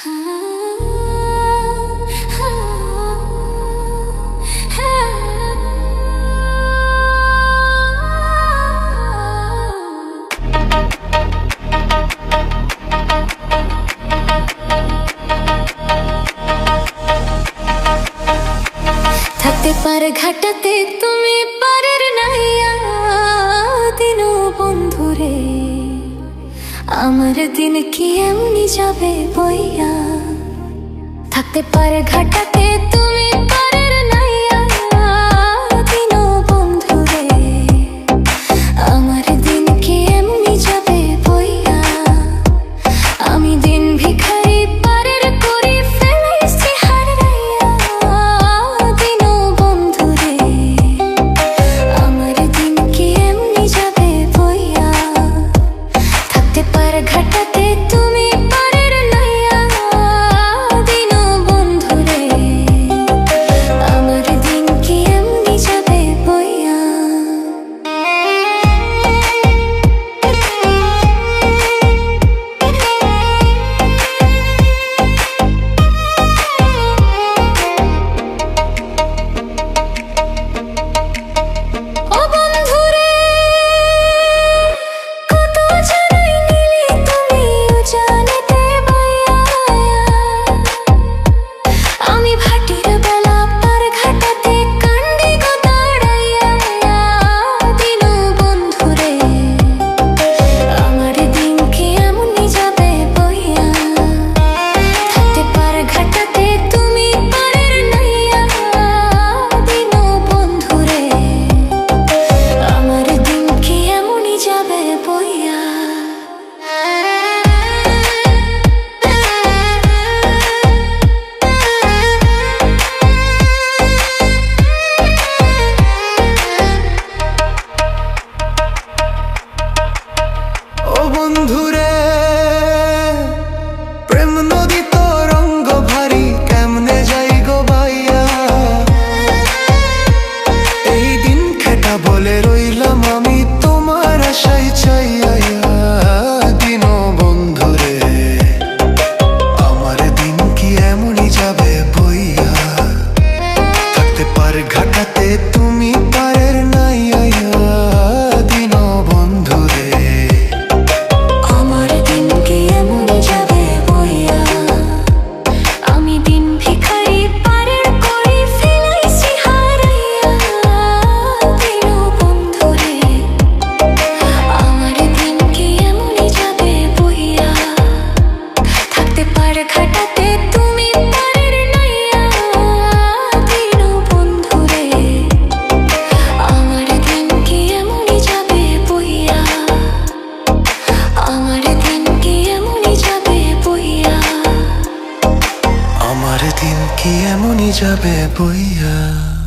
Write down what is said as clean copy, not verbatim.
থাকতে পারে ঘাটাতে তুমি পারের নাইয়া দিন বন্ধুরে, আমার দিন কি এমনি যাবে বইয়া। থাকতে পারে ঘাটাতে তুমি পারের নাইয়া দিন বন্ধুরে, আমার দিন কি এমনি যাবে বইয়া। আমি দিন ভিখারি পারের করি ফেলাইছি হারাইয়া দিন বন্ধুরে, আমার দিন কি এমনি যাবে বইয়া। থাকতে পারে ঘাটাতে তুমি পারের নাইয়া দিন বন্ধুরে, আমার দিন কি এমনি যাবে বইয়া। বন্ধুরে প্রেম নদী তো রঙ্গ ভারী, কেমনে যাই গো বাইয়া। এই দিন খেটা বলে রইলাম আমি তোমার আশাই চাইয়া দিন বন্ধুরে, আমার দিন কি এমনই যাবে বইয়া। থাকতে পারে ঘাটাতে তুমি পারের নাইয়া দিন বন্ধুরে, আমার দিন কি এমনই যাবে বইয়া।